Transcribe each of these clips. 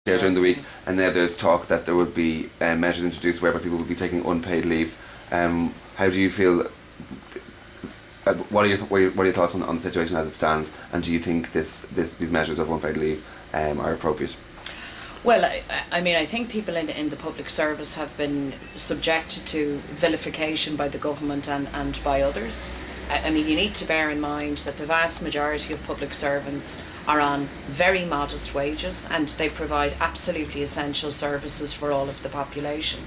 there during the week, and now there's talk that there would be measures introduced whereby people would be taking unpaid leave. How do you feel? What are your thoughts on the situation as it stands? And do you think these measures of unpaid leave are appropriate? Well, I think people in the public service have been subjected to vilification by the government and by others. You need to bear in mind that the vast majority of public servants are on very modest wages, and they provide absolutely essential services for all of the population.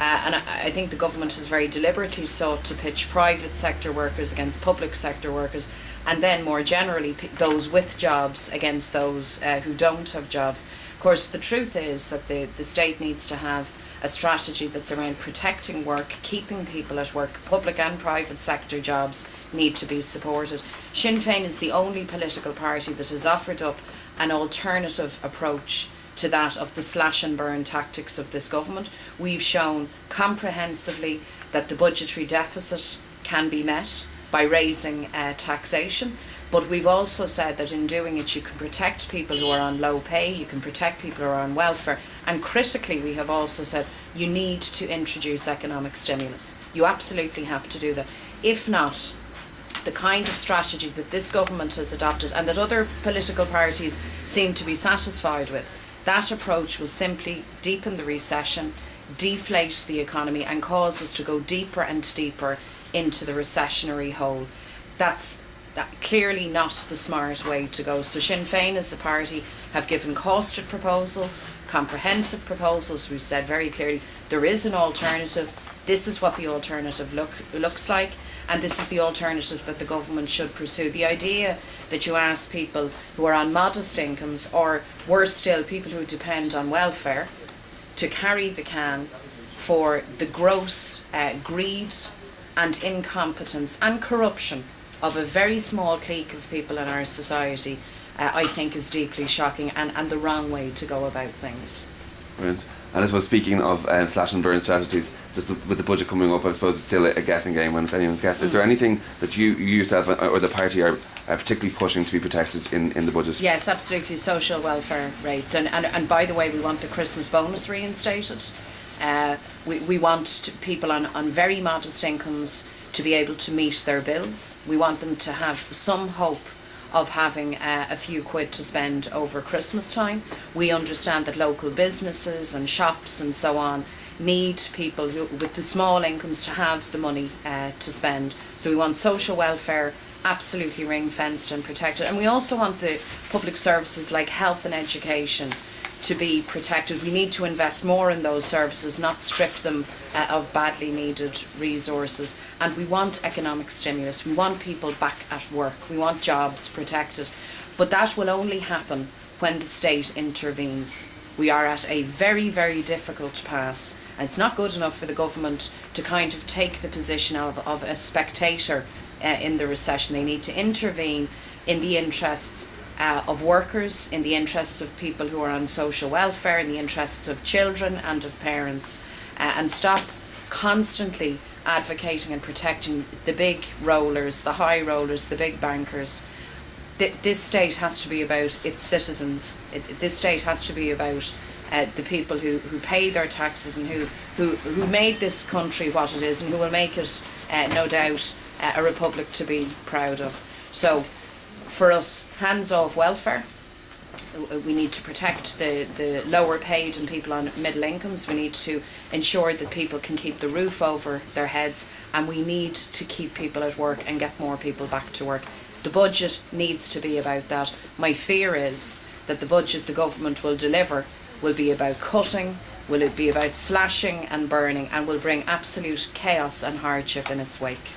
And I think the government has very deliberately sought to pitch private sector workers against public sector workers, and then more generally those with jobs against those who don't have jobs. Of course, the truth is that the state needs to have a strategy that's around protecting work, keeping people at work. Public and private sector jobs need to be supported. Sinn Féin is the only political party that has offered up an alternative approach to that of the slash and burn tactics of this government. We've shown comprehensively that the budgetary deficit can be met by raising taxation, but we've also said that in doing it you can protect people who are on low pay, you can protect people who are on welfare, and critically we have also said you need to introduce economic stimulus. You absolutely have to do that. If not, the kind of strategy that this government has adopted and that other political parties seem to be satisfied with, that approach will simply deepen the recession, deflate the economy, and cause us to go deeper and deeper into the recessionary hole. That's clearly not the smart way to go. So Sinn Féin as a party have given costed proposals, comprehensive proposals. We've said very clearly there is an alternative. This is what the alternative looks like, and this is the alternative that the government should pursue. The idea that you ask people who are on modest incomes, or worse still, people who depend on welfare, to carry the can for the gross greed and incompetence and corruption of a very small clique of people in our society, I think is deeply shocking and the wrong way to go about things. Brilliant. And I suppose speaking of slash and burn strategies, just with the budget coming up, I suppose it's still a guessing game when it's anyone's guess. Is there anything that you yourself or the party are particularly pushing to be protected in the budget? Yes, absolutely. Social welfare rates. And by the way, we want the Christmas bonus reinstated. We want people on very modest incomes to be able to meet their bills. We want them to have some hope of having a few quid to spend over Christmas time. We understand that local businesses and shops and so on need people with the small incomes to have the money to spend. So we want social welfare absolutely ring fenced and protected, and we also want the public services like health and education to be protected. We need to invest more in those services, not strip them of badly needed resources. And we want economic stimulus. We want people back at work. We want jobs protected. But that will only happen when the state intervenes. We are at a very, very difficult pass. And it's not good enough for the government to kind of take the position of a spectator in the recession. They need to intervene in the interests of workers, in the interests of people who are on social welfare, in the interests of children and of parents, and stop constantly advocating and protecting the big rollers, the high rollers, the big bankers. This state has to be about its citizens. This state has to be about the people who pay their taxes and who made this country what it is and who will make it, no doubt, a republic to be proud of. So for us, hands off welfare. We need to protect the lower paid and people on middle incomes. We need to ensure that people can keep the roof over their heads, and we need to keep people at work and get more people back to work. The budget needs to be about that. My fear is that the budget the government will deliver will be about cutting, will it be about slashing and burning, and will bring absolute chaos and hardship in its wake.